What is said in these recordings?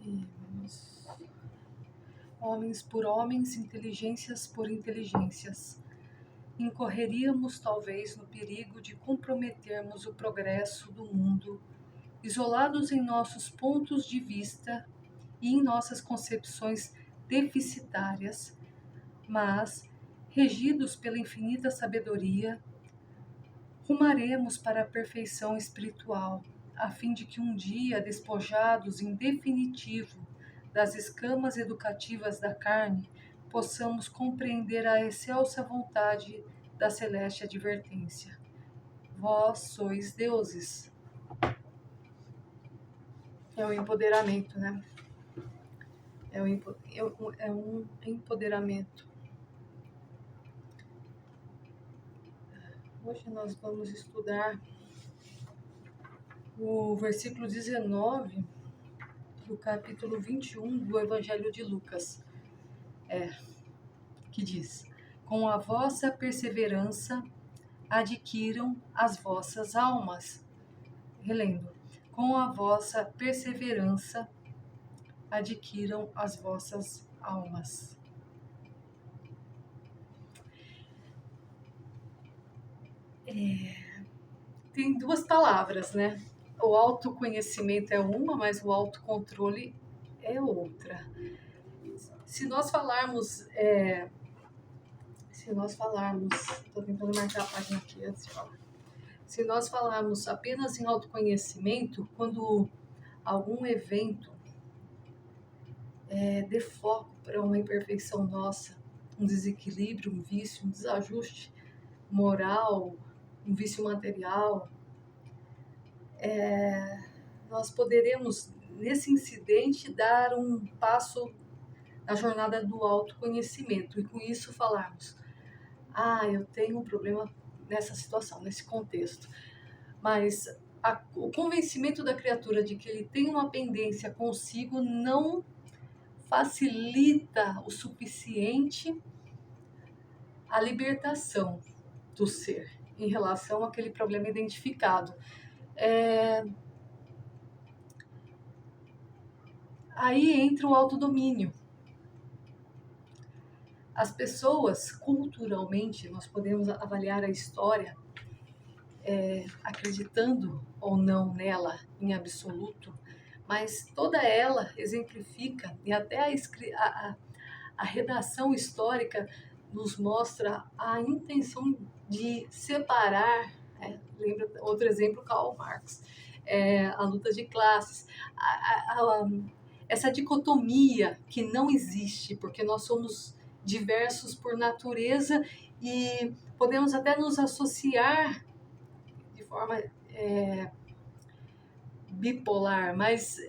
E vamos... Homens por homens, inteligências por inteligências. Incorreríamos talvez no perigo de comprometermos o progresso do mundo, isolados em nossos pontos de vista e em nossas concepções deficitárias, mas, regidos pela infinita sabedoria, rumaremos para a perfeição espiritual, a fim de que um dia, despojados em definitivo das escamas educativas da carne, possamos compreender a excelsa vontade da celeste advertência. Vós sois deuses. É o empoderamento, né? É um empoderamento. Hoje nós vamos estudar o versículo 19 do capítulo 21 do Evangelho de Lucas, que diz: com a vossa perseverança adquiram as vossas almas. Relendo: com a vossa perseverança adquiram as vossas almas. Tem duas palavras, né? O autoconhecimento é uma, mas o autocontrole é outra. Se nós falarmos, estou tentando marcar a página aqui antes de falar. Se nós falarmos apenas em autoconhecimento, quando algum evento dê foco para uma imperfeição nossa, um desequilíbrio, um vício, um desajuste moral, um vício material, nós poderemos, nesse incidente, dar um passo na jornada do autoconhecimento e com isso falarmos: eu tenho um problema nessa situação, nesse contexto, mas o convencimento da criatura de que ele tem uma pendência consigo não facilita o suficiente a libertação do ser em relação àquele problema identificado. Aí entra o autodomínio. As pessoas, culturalmente, nós podemos avaliar a história acreditando ou não nela em absoluto, mas toda ela exemplifica, e até a redação histórica nos mostra a intenção de separar, lembra outro exemplo, Karl Marx, a luta de classes, essa dicotomia que não existe, porque nós somos diversos por natureza e podemos até nos associar de forma bipolar, mas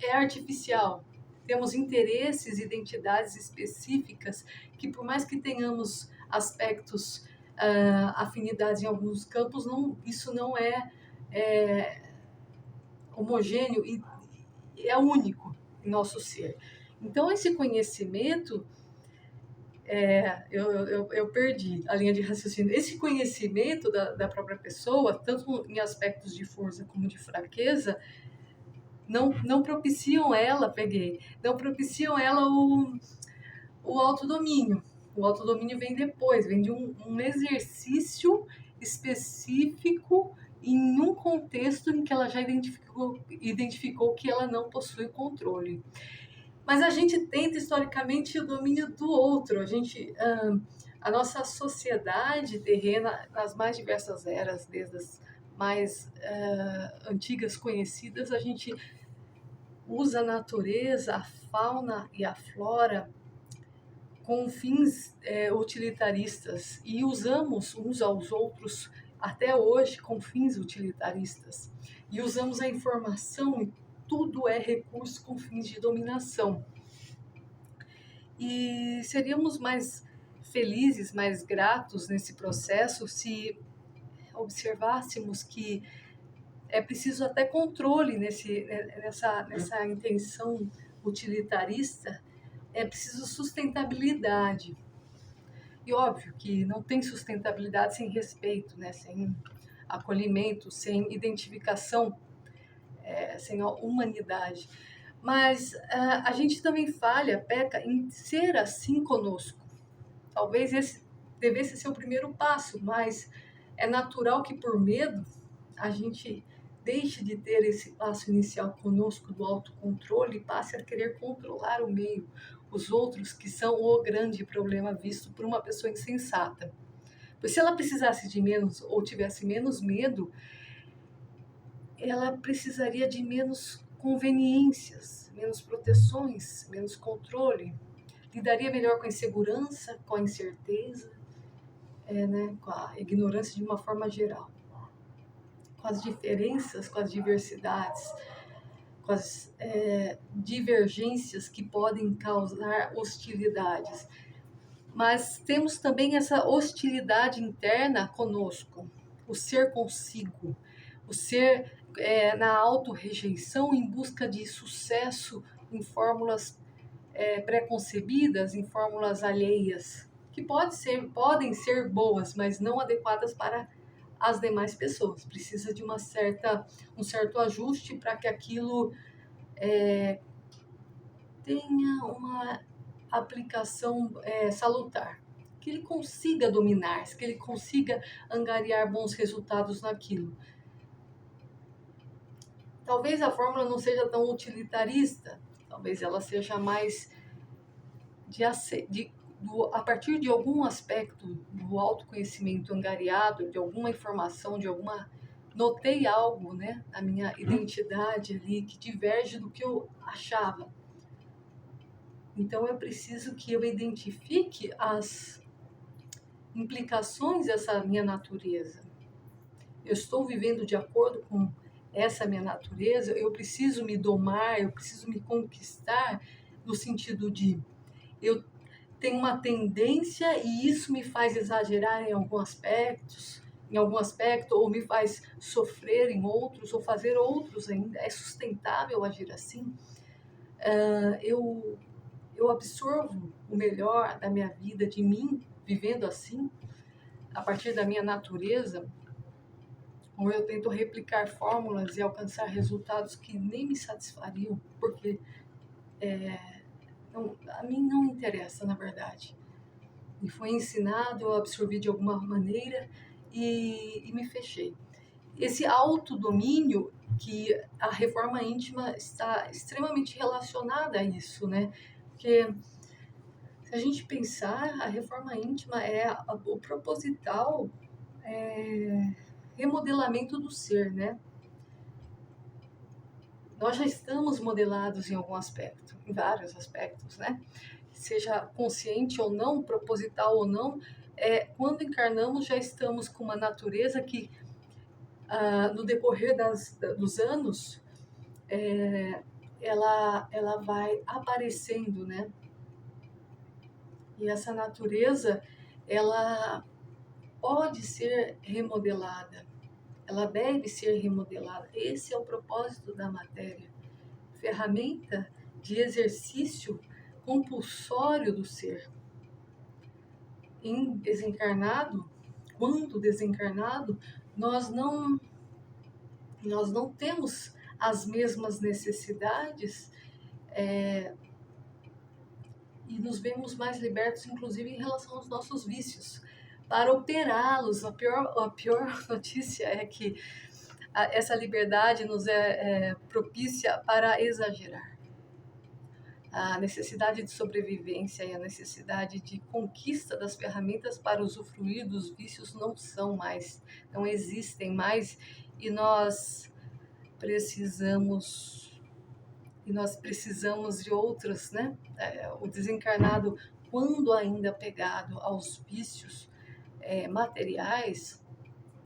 é artificial. Temos interesses, identidades específicas que, por mais que tenhamos aspectos, afinidades em alguns campos, isso não é homogêneo e é único em nosso ser. Então, esse conhecimento, eu perdi a linha de raciocínio. Esse conhecimento da própria pessoa, tanto em aspectos de força como de fraqueza, não propiciam ela, não propiciam ela o autodomínio. O autodomínio vem depois, vem de um exercício específico em um contexto em que ela já identificou que ela não possui controle. Mas a gente tenta historicamente o domínio do outro. A nossa sociedade terrena, nas mais diversas eras, desde as mais antigas conhecidas, a gente usa a natureza, a fauna e a flora com fins utilitaristas e usamos uns aos outros até hoje com fins utilitaristas. E usamos a informação e tudo é recurso com fins de dominação. E seríamos mais felizes, mais gratos nesse processo se observássemos que é preciso até controle nessa intenção utilitarista, é preciso sustentabilidade. E óbvio que não tem sustentabilidade sem respeito, né? Sem acolhimento, sem identificação, sem a humanidade. Mas a gente também falha, peca em ser assim conosco. Talvez esse devesse ser o primeiro passo, mas é natural que por medo a gente deixe de ter esse passo inicial conosco do autocontrole e passe a querer controlar o meio, os outros que são o grande problema visto por uma pessoa insensata. Pois se ela precisasse de menos ou tivesse menos medo, ela precisaria de menos conveniências, menos proteções, menos controle, lidaria melhor com a insegurança, com a incerteza, né, com a ignorância de uma forma geral, com as diferenças, com as diversidades, com as divergências que podem causar hostilidades. Mas temos também essa hostilidade interna conosco, o ser consigo, o ser na autorrejeição em busca de sucesso em fórmulas pré-concebidas, em fórmulas alheias, que podem ser boas, mas não adequadas para as demais pessoas. Precisa de um certo ajuste para que aquilo tenha uma aplicação salutar, que ele consiga dominar, que ele consiga angariar bons resultados naquilo. Talvez a fórmula não seja tão utilitarista, talvez ela seja mais a partir de algum aspecto do autoconhecimento angariado, de alguma informação, notei algo, né, na minha identidade ali que diverge do que eu achava. Então eu preciso que eu identifique as implicações dessa minha natureza. Eu estou vivendo de acordo com essa minha natureza, eu preciso me domar, eu preciso me conquistar no sentido de eu tenho uma tendência e isso me faz exagerar em algum aspecto, ou me faz sofrer em outros, ou fazer outros ainda. É sustentável agir assim? Eu absorvo o melhor da minha vida, de mim, vivendo assim, a partir da minha natureza, ou eu tento replicar fórmulas e alcançar resultados que nem me satisfariam, porque a mim não interessa, na verdade. Me foi ensinado, eu absorvi de alguma maneira e me fechei. Esse autodomínio, que a reforma íntima está extremamente relacionada a isso, né? Porque se a gente pensar, a reforma íntima é o proposital remodelamento do ser, né? Nós já estamos modelados em algum aspecto, em vários aspectos, né? Seja consciente ou não, proposital ou não, quando encarnamos já estamos com uma natureza que, no decorrer dos anos, ela vai aparecendo, né? E essa natureza, ela pode ser remodelada, ela deve ser remodelada. Esse é o propósito da matéria, ferramenta de exercício compulsório do ser. Em desencarnado, quando desencarnado, nós não temos as mesmas necessidades e nos vemos mais libertos, inclusive em relação aos nossos vícios, para operá-los. A pior notícia é que essa liberdade nos é propícia para exagerar. A necessidade de sobrevivência e a necessidade de conquista das ferramentas para usufruir dos vícios não existem mais, e nós precisamos de outras, né? O desencarnado, quando ainda pegado aos vícios materiais,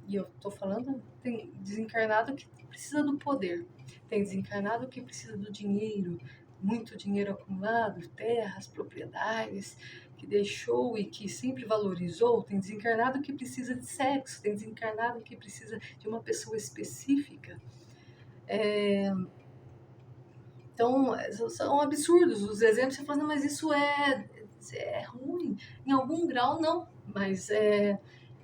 e eu estou falando, tem desencarnado que precisa do poder, tem desencarnado que precisa do dinheiro, muito dinheiro acumulado, terras, propriedades, que deixou e que sempre valorizou, tem desencarnado que precisa de sexo, tem desencarnado que precisa de uma pessoa específica. Então, são absurdos os exemplos. Você fala, não, mas isso é ruim. Em algum grau, não. Mas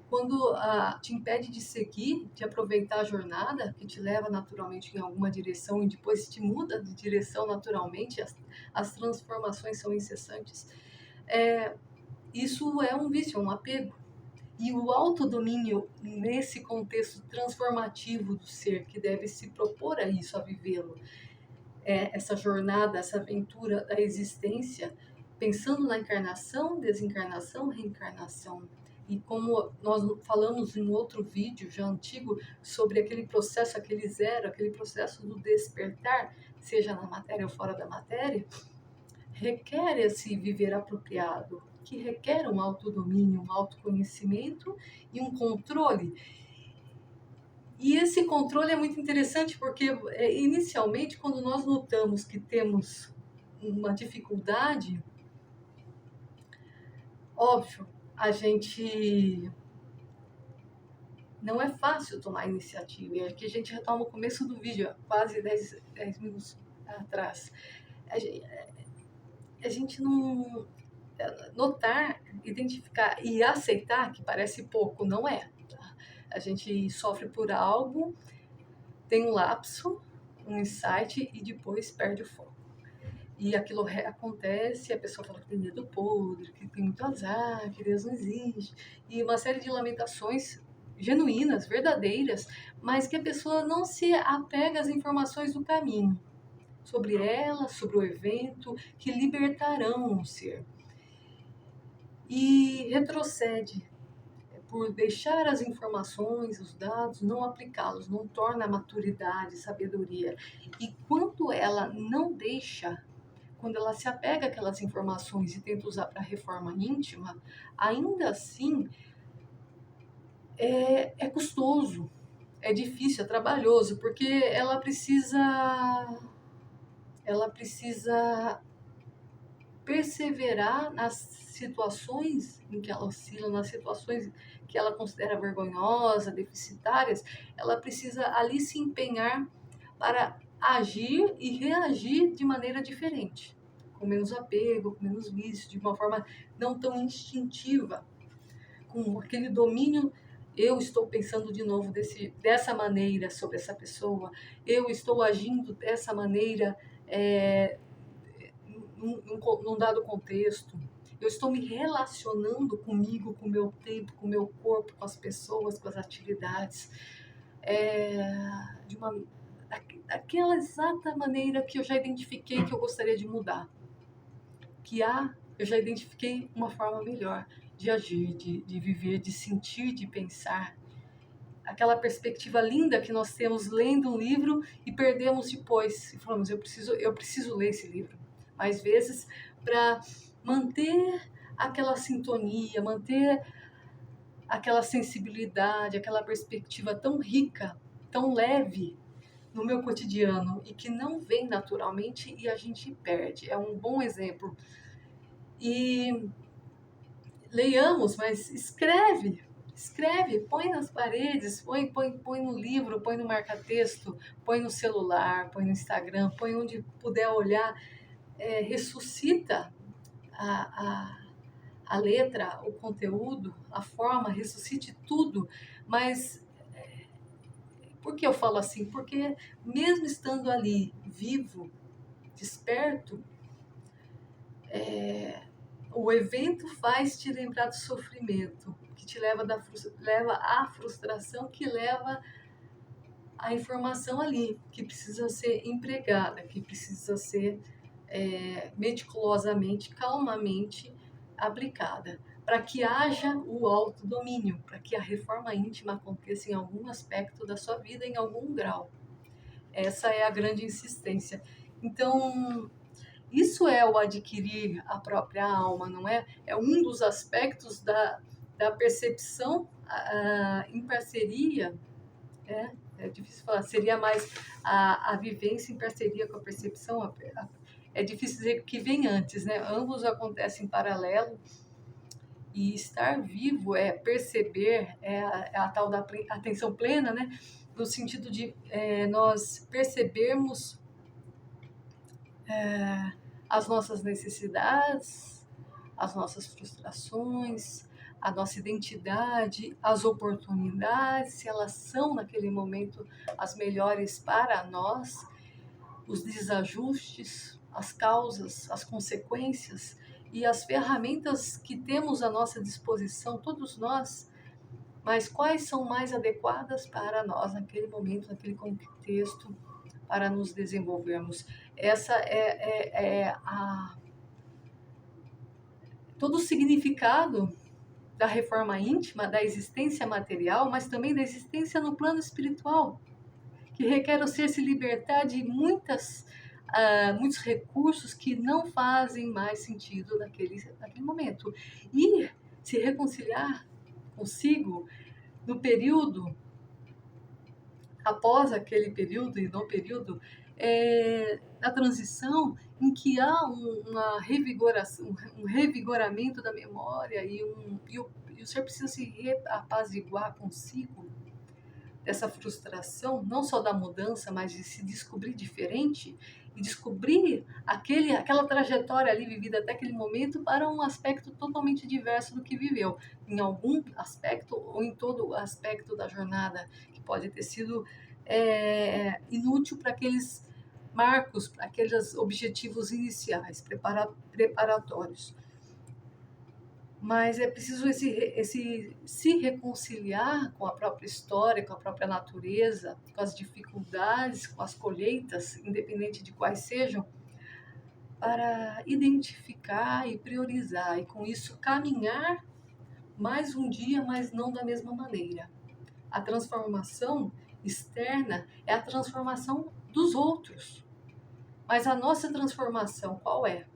quando te impede de seguir, de aproveitar a jornada, que te leva naturalmente em alguma direção e depois te muda de direção naturalmente, as transformações são incessantes, isso é um vício, é um apego. E o autodomínio, nesse contexto transformativo do ser, que deve se propor a isso, a vivê-lo, essa jornada, essa aventura da existência, pensando na encarnação, desencarnação, reencarnação. E como nós falamos em outro vídeo já antigo sobre aquele processo, aquele zero, aquele processo do despertar, seja na matéria ou fora da matéria, requer esse viver apropriado, que requer um autodomínio, um autoconhecimento e um controle. E esse controle é muito interessante porque, inicialmente, quando nós notamos que temos uma dificuldade, óbvio, a gente não é fácil tomar iniciativa. E aqui a gente retoma o começo do vídeo, quase 10 minutos atrás. A gente não notar, identificar e aceitar, que parece pouco, não é. Tá? A gente sofre por algo, tem um lapso, um insight e depois perde o foco. E aquilo acontece, a pessoa fala que tem dedo podre, que tem muito azar, que Deus não existe, e uma série de lamentações genuínas, verdadeiras, mas que a pessoa não se apega às informações do caminho sobre ela, sobre o evento, que libertarão o ser. E retrocede por deixar as informações, os dados, não aplicá-los, não torna a maturidade, sabedoria. E quando ela não deixa, quando ela se apega àquelas informações e tenta usar para reforma íntima, ainda assim é custoso, é difícil, é trabalhoso, porque ela precisa perseverar nas situações em que ela oscila, nas situações que ela considera vergonhosa, deficitárias, ela precisa ali se empenhar para agir e reagir de maneira diferente, com menos apego, com menos vício, de uma forma não tão instintiva, com aquele domínio. Eu estou pensando de novo dessa maneira sobre essa pessoa, eu estou agindo dessa maneira, num dado contexto, eu estou me relacionando comigo, com o meu tempo, com o meu corpo, com as pessoas, com as atividades, de uma, daquela exata maneira que eu já identifiquei que eu gostaria de mudar. Eu já identifiquei uma forma melhor de agir, de viver, de sentir, de pensar. Aquela perspectiva linda que nós temos lendo um livro e perdemos depois. E falamos, eu preciso ler esse livro mais vezes para manter aquela sintonia, manter aquela sensibilidade, aquela perspectiva tão rica, tão leve no meu cotidiano e que não vem naturalmente e a gente perde. É um bom exemplo. E leiamos, mas escreve, põe nas paredes, põe no livro, põe no marca-texto, põe no celular, põe no Instagram, põe onde puder olhar, ressuscita a, a letra, o conteúdo, a forma, ressuscite tudo, mas por que eu falo assim? Porque mesmo estando ali vivo, desperto, o evento faz te lembrar do sofrimento, que te leva à frustração, que leva à informação ali, que precisa ser empregada, que precisa ser meticulosamente, calmamente aplicada, para que haja o autodomínio, para que a reforma íntima aconteça em algum aspecto da sua vida, em algum grau. Essa é a grande insistência. Então, isso é o adquirir a própria alma, não é? É um dos aspectos da percepção em parceria, é difícil falar, seria mais a vivência em parceria com a percepção, é difícil dizer que vem antes, né? Ambos acontecem em paralelo, e estar vivo é perceber, a tal da atenção plena, né? No sentido de nós percebermos as nossas necessidades, as nossas frustrações, a nossa identidade, as oportunidades, se elas são naquele momento as melhores para nós, os desajustes, as causas, as consequências e as ferramentas que temos à nossa disposição, todos nós, mas quais são mais adequadas para nós naquele momento, naquele contexto, para nos desenvolvermos. Essa todo o significado da reforma íntima, da existência material, mas também da existência no plano espiritual, que requer o ser se libertar de muitos recursos que não fazem mais sentido naquele momento. E se reconciliar consigo no período, após aquele período e no período da transição, em que há uma revigoração, um revigoramento da memória e o ser precisa se reapaziguar consigo dessa frustração, não só da mudança, mas de se descobrir diferente e descobrir aquela trajetória ali vivida até aquele momento para um aspecto totalmente diverso do que viveu, em algum aspecto ou em todo o aspecto da jornada, que pode ter sido inútil para aqueles marcos, para aqueles objetivos iniciais, preparatórios. Mas é preciso se reconciliar com a própria história, com a própria natureza, com as dificuldades, com as colheitas, independente de quais sejam, para identificar e priorizar, e com isso caminhar mais um dia, mas não da mesma maneira. A transformação externa é a transformação dos outros, mas a nossa transformação qual é?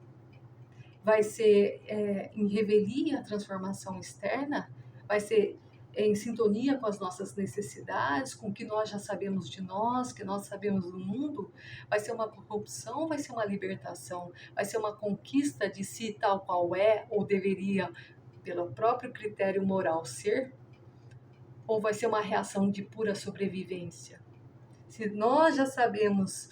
Vai ser em revelia a transformação externa, vai ser em sintonia com as nossas necessidades, com o que nós já sabemos de nós, que nós sabemos do mundo, vai ser uma corrupção, vai ser uma libertação, vai ser uma conquista de si tal qual é, ou deveria, pelo próprio critério moral, ser, ou vai ser uma reação de pura sobrevivência? Se nós já sabemos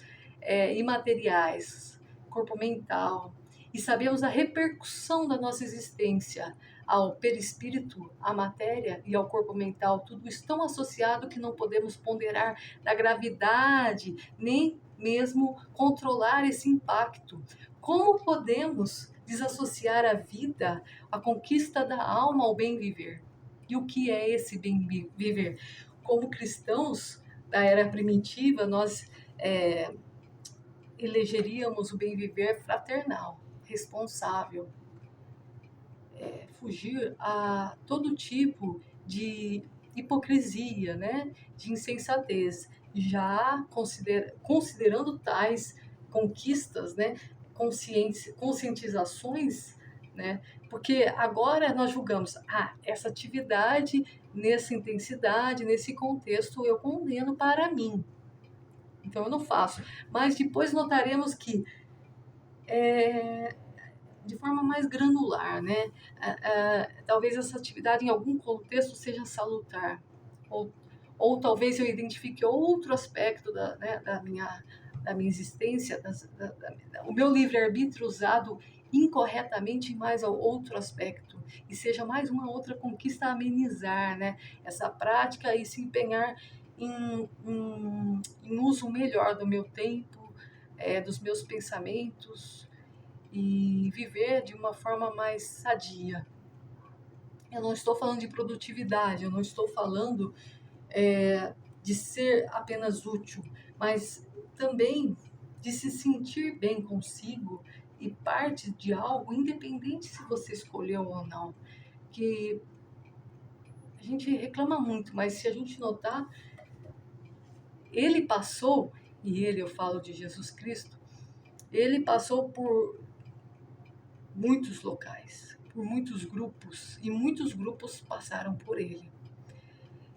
imateriais, corpo mental, e sabemos a repercussão da nossa existência ao perispírito, à matéria e ao corpo mental, tudo isso tão associado que não podemos ponderar da gravidade, nem mesmo controlar esse impacto. Como podemos desassociar a vida, a conquista da alma ao bem viver? E o que é esse bem viver? Como cristãos da era primitiva, nós elegeríamos o bem viver fraternal, responsável, fugir a todo tipo de hipocrisia, né? De insensatez, já considerando tais conquistas, né? Conscientizações, né? Porque agora nós julgamos, essa atividade, nessa intensidade, nesse contexto, eu condeno para mim. Então eu não faço. Mas depois notaremos que de forma mais granular, né? Talvez essa atividade em algum contexto seja salutar, ou talvez eu identifique outro aspecto da minha existência, o meu livre-arbítrio usado incorretamente em mais outro aspecto, e seja mais uma outra conquista a amenizar, né? Essa prática e se empenhar em uso melhor do meu tempo, dos meus pensamentos, e viver de uma forma mais sadia. Eu não estou falando de produtividade, eu não estou falando de ser apenas útil, mas também de se sentir bem consigo e parte de algo, independente se você escolheu ou não. Que a gente reclama muito, mas se a gente notar, ele passou, e eu falo de Jesus Cristo, ele passou por muitos locais, por muitos grupos, e muitos grupos passaram por ele.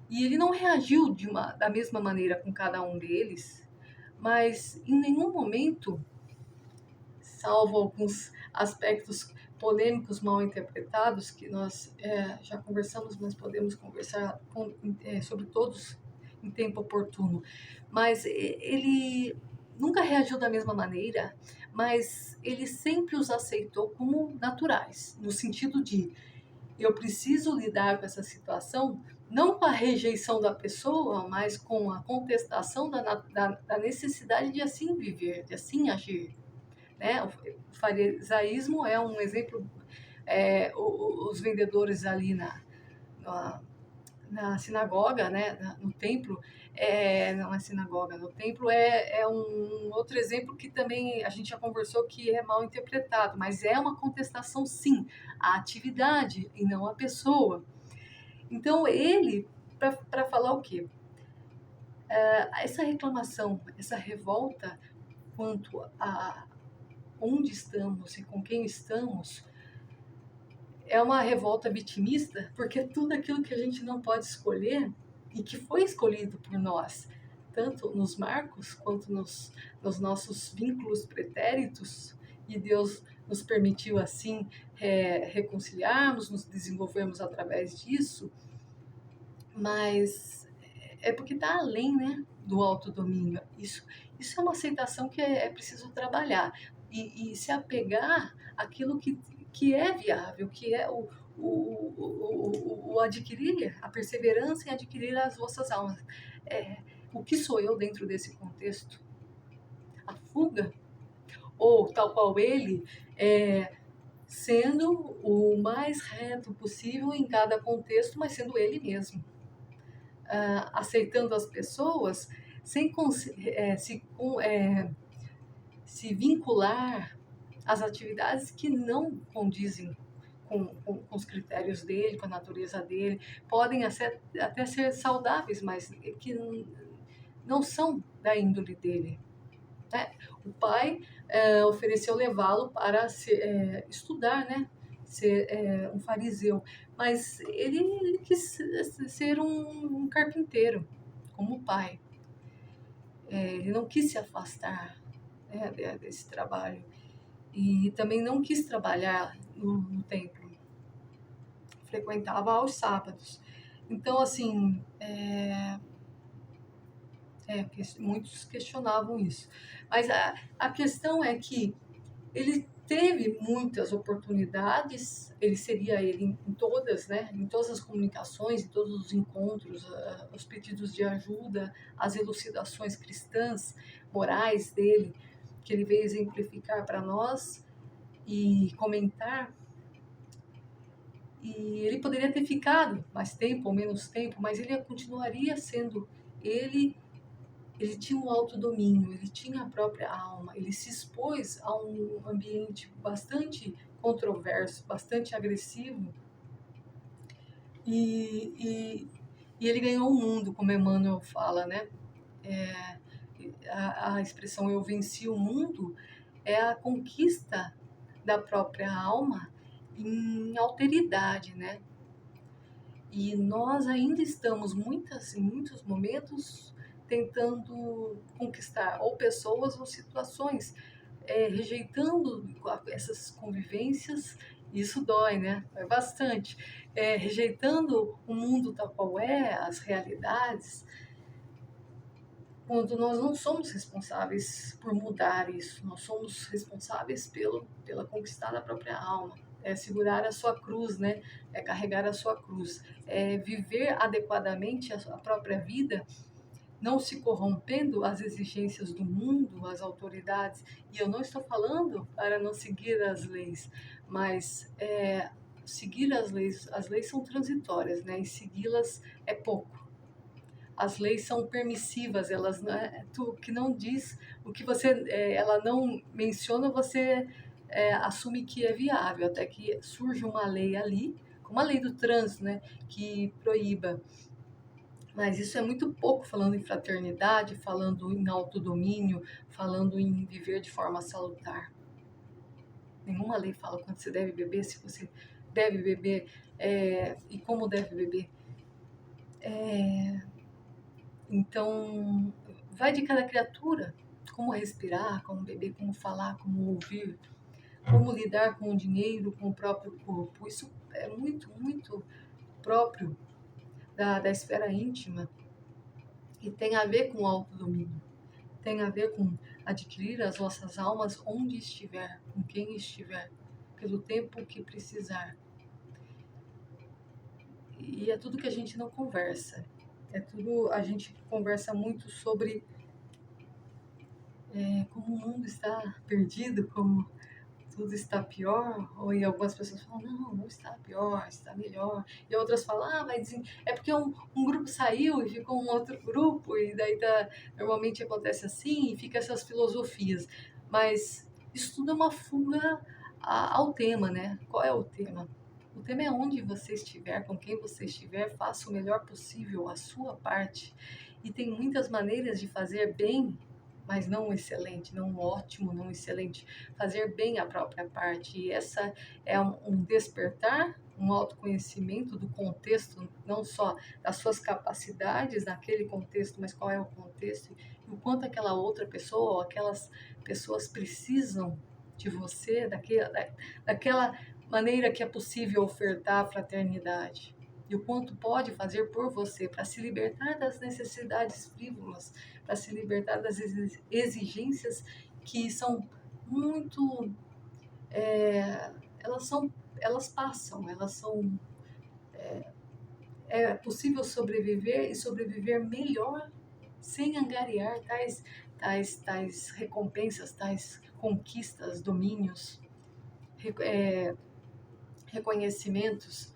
E ele não reagiu da mesma maneira com cada um deles, mas em nenhum momento, salvo alguns aspectos polêmicos mal interpretados, que nós já conversamos, mas podemos conversar sobre todos em tempo oportuno, mas ele nunca reagiu da mesma maneira, mas ele sempre os aceitou como naturais, no sentido de eu preciso lidar com essa situação, não com a rejeição da pessoa, mas com a contestação da necessidade de assim viver, de assim agir, né? O farisaísmo é um exemplo, os vendedores ali na, na sinagoga, né, no templo, não é sinagoga, no templo é um outro exemplo que também a gente já conversou que é mal interpretado, mas é uma contestação, sim, à atividade e não à pessoa. Então, ele, para falar o quê? Essa reclamação, essa revolta quanto a onde estamos e com quem estamos, é uma revolta vitimista, porque tudo aquilo que a gente não pode escolher e que foi escolhido por nós, tanto nos marcos quanto nos nossos vínculos pretéritos, e Deus nos permitiu assim reconciliarmos, nos desenvolvermos através disso, mas é porque está além, né, do autodomínio. Isso é uma aceitação que é preciso trabalhar e se apegar àquilo que é viável, que é o adquirir, a perseverança em adquirir as vossas almas. O que sou eu dentro desse contexto? A fuga? Ou, tal qual ele, sendo o mais reto possível em cada contexto, mas sendo ele mesmo. Aceitando as pessoas sem se vincular às atividades que não condizem com os critérios dele, com a natureza dele, podem até ser saudáveis, mas que não são da índole dele. Né? O pai ofereceu levá-lo para estudar, né? Ser um fariseu, mas ele quis ser um carpinteiro, como o pai. Ele não quis se afastar, né, desse trabalho e também não quis trabalhar no templo, frequentava aos sábados. Então, assim, muitos questionavam isso. Mas a questão é que ele teve muitas oportunidades, ele seria ele em todas, né, em todas as comunicações, em todos os encontros, os pedidos de ajuda, as elucidações cristãs, morais dele, que ele veio exemplificar para nós e comentar. E ele poderia ter ficado mais tempo ou menos tempo, mas ele continuaria sendo ele. Ele tinha um autodomínio, ele tinha a própria alma, ele se expôs a um ambiente bastante controverso, bastante agressivo, e, e, e ele ganhou o mundo, como Emmanuel fala, né? É, a expressão eu venci o mundo é a conquista da própria alma em alteridade, né? E nós ainda estamos em muitos momentos tentando conquistar ou pessoas ou situações, rejeitando essas convivências. Isso dói, né? É bastante. Rejeitando o mundo tal qual é, as realidades, quando nós não somos responsáveis por mudar isso, nós somos responsáveis pela conquistar da própria alma, segurar a sua cruz, né? Carregar a sua cruz, viver adequadamente a sua própria vida, não se corrompendo às exigências do mundo, às autoridades. E eu não estou falando para não seguir as leis, mas seguir as leis são transitórias, né? E segui-las é pouco. As leis são permissivas, elas tu que não diz o que você, ela não menciona, você assume que é viável, até que surge uma lei ali, como a lei do trânsito, né, que proíba. Mas isso é muito pouco falando em fraternidade, falando em autodomínio, falando em viver de forma salutar. Nenhuma lei fala quando você deve beber, se você deve beber e como deve beber. Então, vai de cada criatura, como respirar, como beber, como falar, como ouvir, como lidar com o dinheiro, com o próprio corpo. Isso é muito, muito próprio da esfera íntima e tem a ver com o autodomínio. Tem a ver com adquirir as vossas almas onde estiver, com quem estiver, pelo tempo que precisar. e é tudo que a gente não conversa. É tudo, a gente conversa muito sobre como o mundo está perdido, como tudo está pior, ou e algumas pessoas falam, não, não está pior, está melhor. E outras falam, é porque um grupo saiu e ficou um outro grupo, e daí normalmente acontece assim, e fica essas filosofias. Mas isso tudo é uma fuga ao tema, né? Qual é o tema? O tema é onde você estiver, com quem você estiver, faça o melhor possível a sua parte. E tem muitas maneiras de fazer bem, mas não excelente, não ótimo, não excelente. Fazer bem a própria parte. E essa é um despertar, um autoconhecimento do contexto, não só das suas capacidades naquele contexto, mas qual é o contexto e o quanto aquela outra pessoa ou aquelas pessoas precisam de você, daquela maneira que é possível ofertar a fraternidade. E o quanto pode fazer por você para se libertar das necessidades frívolas, para se libertar das exigências que são muito. é, elas são. Elas passam, elas são. É possível sobreviver e sobreviver melhor sem angariar tais recompensas, tais conquistas, domínios, reconhecimentos.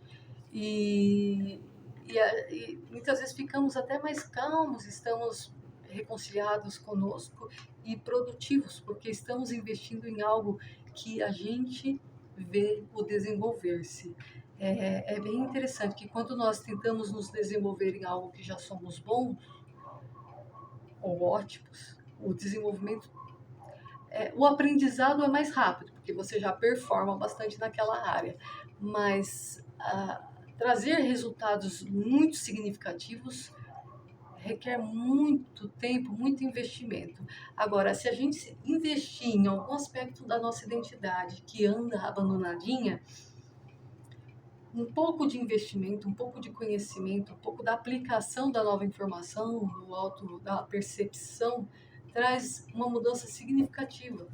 E, e muitas vezes ficamos até mais calmos, estamos reconciliados conosco e produtivos, porque estamos investindo em algo que a gente vê o desenvolver-se. É bem interessante que quando nós tentamos nos desenvolver em algo que já somos bons ou ótimos, o desenvolvimento, o aprendizado é mais rápido, porque você já performa bastante naquela área, mas trazer resultados muito significativos requer muito tempo, muito investimento. Agora, se a gente investir em algum aspecto da nossa identidade que anda abandonadinha, um pouco de investimento, um pouco de conhecimento, um pouco da aplicação da nova informação, da percepção, traz uma mudança significativa.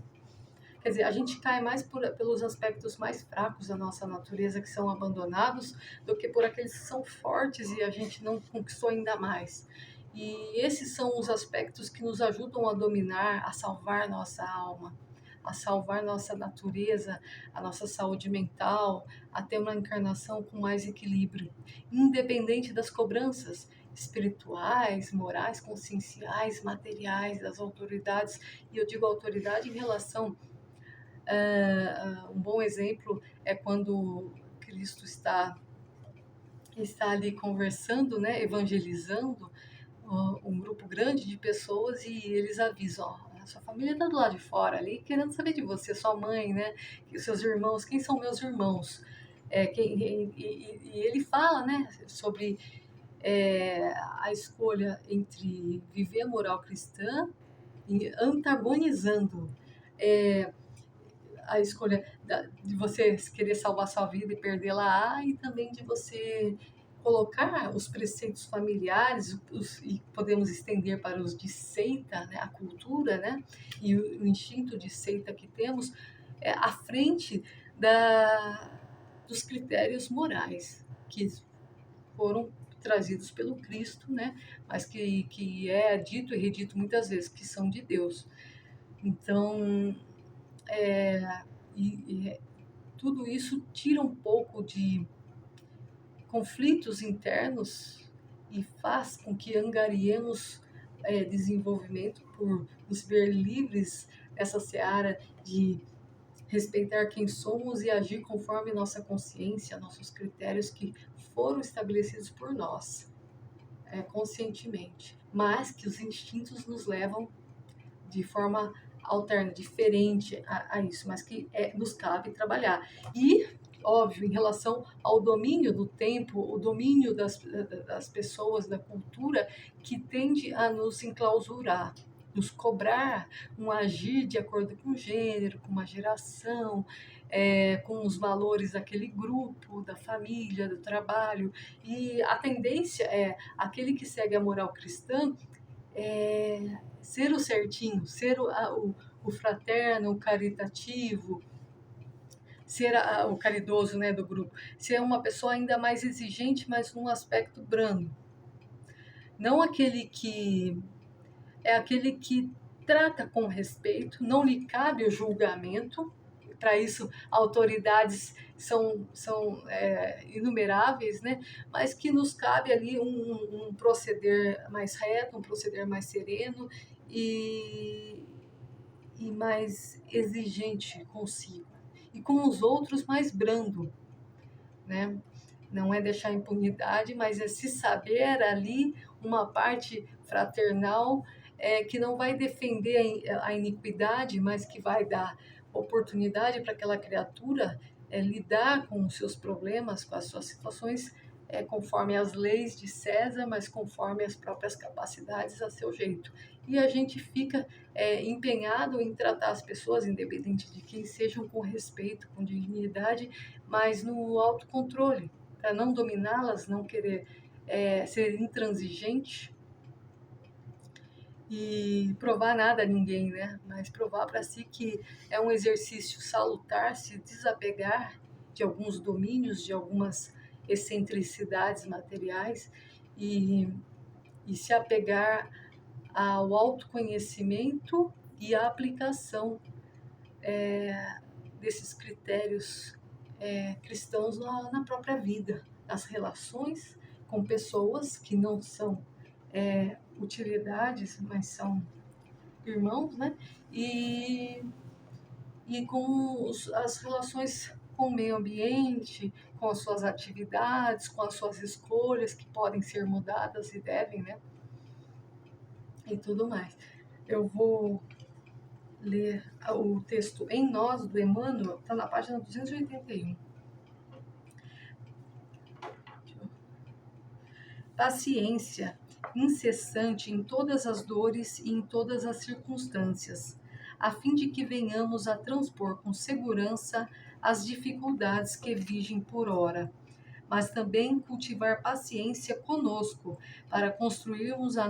Quer dizer, a gente cai mais pelos aspectos mais fracos da nossa natureza, que são abandonados, do que por aqueles que são fortes e a gente não conquistou ainda mais. E esses são os aspectos que nos ajudam a dominar, a salvar nossa alma, a salvar nossa natureza, a nossa saúde mental, a ter uma encarnação com mais equilíbrio, independente das cobranças espirituais, morais, conscienciais, materiais das autoridades. E eu digo autoridade em relação um bom exemplo é quando Cristo está ali conversando, né, evangelizando um grupo grande de pessoas e eles avisam, ó, a sua família está do lado de fora ali querendo saber de você, sua mãe, né, seus irmãos, quem são meus irmãos? E ele fala, né, sobre a escolha entre viver a moral cristã e antagonizando é, a escolha de você querer salvar sua vida e perdê-la, e também de você colocar os preceitos familiares, e podemos estender para os de seita, né, a cultura, né, e o instinto de seita que temos, à frente dos critérios morais que foram trazidos pelo Cristo, né, mas que é dito e redito muitas vezes que são de Deus. Então, e tudo isso tira um pouco de conflitos internos e faz com que angariemos desenvolvimento por nos ver livres nessa seara de respeitar quem somos e agir conforme nossa consciência, nossos critérios que foram estabelecidos por nós, conscientemente, mas que os instintos nos levam de forma alterna, diferente a isso, mas que nos cabe trabalhar. E, óbvio, em relação ao domínio do tempo, o domínio das pessoas, da cultura, que tende a nos enclausurar, nos cobrar um agir de acordo com o gênero, com uma geração, com os valores daquele grupo, da família, do trabalho. E a tendência é aquele que segue a moral cristã ser o certinho, ser o fraterno, o caritativo, ser o caridoso, né, do grupo, ser uma pessoa ainda mais exigente, mas num aspecto brando. Não aquele que trata com respeito, não lhe cabe o julgamento. Para isso, autoridades são inumeráveis, né? Mas que nos cabe ali um proceder mais reto, um proceder mais sereno e, e mais exigente consigo. E com os outros, mais brando, né? Não é deixar impunidade, mas é se saber ali uma parte fraternal que não vai defender a iniquidade, mas que vai dar oportunidade para aquela criatura lidar com os seus problemas, com as suas situações, conforme as leis de César, mas conforme as próprias capacidades a seu jeito. E a gente fica empenhado em tratar as pessoas, independente de quem sejam, com respeito, com dignidade, mas no autocontrole, para não dominá-las, não querer ser intransigente e provar nada a ninguém, né? Mas provar para si que é um exercício salutar se desapegar de alguns domínios, de algumas excentricidades materiais e, e se apegar ao autoconhecimento e à aplicação desses critérios cristãos na própria vida, nas relações com pessoas que não são utilidades, mas são irmãos, né? E com as relações com o meio ambiente, com as suas atividades, com as suas escolhas que podem ser mudadas e devem, né? E tudo mais. Eu vou ler o texto Em Nós, do Emmanuel, está na página 281. Paciência incessante em todas as dores e em todas as circunstâncias, a fim de que venhamos a transpor com segurança as dificuldades que vigem por ora, mas também cultivar paciência conosco para construirmos a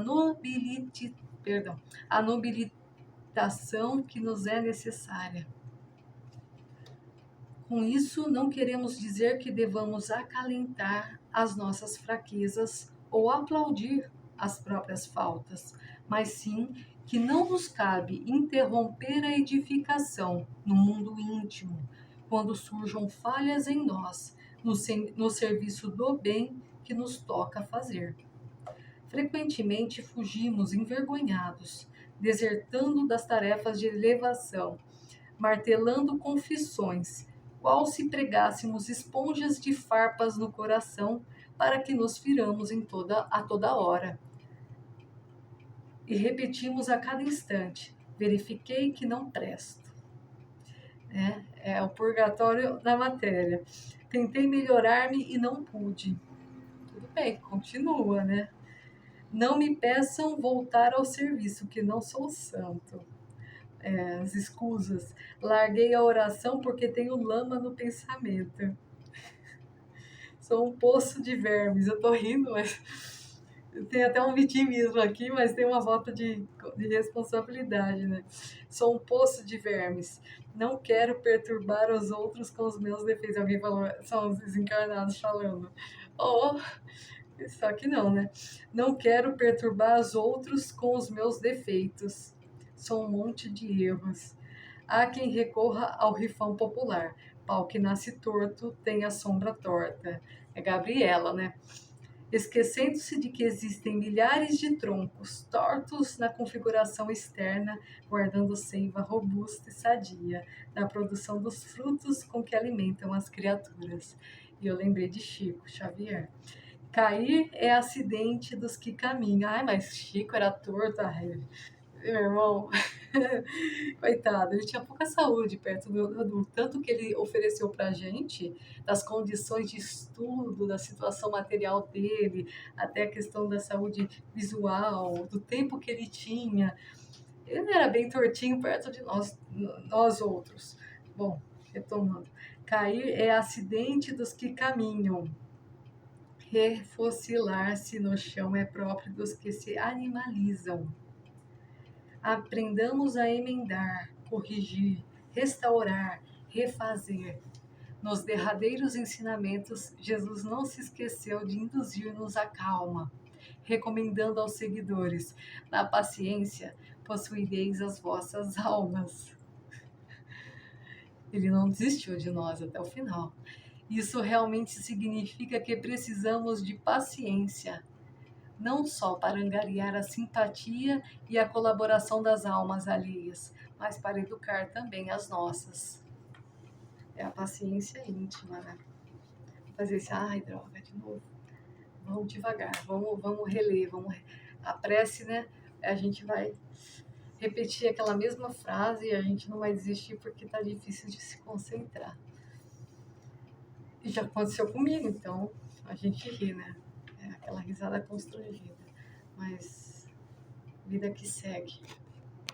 nobilitação que nos é necessária. Com isso, não queremos dizer que devamos acalentar as nossas fraquezas ou aplaudir as próprias faltas, mas sim que não nos cabe interromper a edificação no mundo íntimo, quando surjam falhas em nós, no serviço do bem que nos toca fazer. Frequentemente fugimos envergonhados, desertando das tarefas de elevação, martelando confissões, qual se pregássemos esponjas de farpas no coração para que nos firamos a toda hora. E repetimos a cada instante: verifiquei que não presto. É o purgatório da matéria. Tentei melhorar-me e não pude. Tudo bem, continua, né? Não me peçam voltar ao serviço, que não sou santo. As escusas. Larguei a oração porque tenho lama no pensamento. Sou um poço de vermes. Eu tô rindo, mas tem até um vitimismo aqui, mas tem uma volta de responsabilidade, né? Sou um poço de vermes. Não quero perturbar os outros com os meus defeitos. Alguém falou, são os desencarnados falando. Oh, só que não, né? Não quero perturbar os outros com os meus defeitos. Sou um monte de erros. Há quem recorra ao rifão popular. Pau que nasce torto tem a sombra torta. É Gabriela, né? Esquecendo-se de que existem milhares de troncos tortos na configuração externa, guardando seiva robusta e sadia na produção dos frutos com que alimentam as criaturas. E eu lembrei de Chico Xavier. Cair é acidente dos que caminham. Ai, mas Chico era torto, meu irmão. Coitado, ele tinha pouca saúde perto do tanto que ele ofereceu pra gente, das condições de estudo, da situação material dele, até a questão da saúde visual, do tempo que ele tinha. Ele era bem tortinho perto de nós outros. Bom, retomando. Cair é acidente dos que caminham. Refocilar-se no chão é próprio dos que se animalizam. Aprendamos a emendar, corrigir, restaurar, refazer. Nos derradeiros ensinamentos, Jesus não se esqueceu de induzir-nos à calma, recomendando aos seguidores: na paciência possuireis as vossas almas. Ele não desistiu de nós até o final. Isso realmente significa que precisamos de paciência, não só para angariar a simpatia e a colaboração das almas alheias, mas para educar também as nossas. É a paciência íntima, né? Fazer isso, ai, droga, de novo. Vamos devagar, vamos reler, a prece, né? A gente vai repetir aquela mesma frase e a gente não vai desistir porque tá difícil de se concentrar. E já aconteceu comigo, então a gente ri, né? É aquela risada constrangida. Mas vida que segue.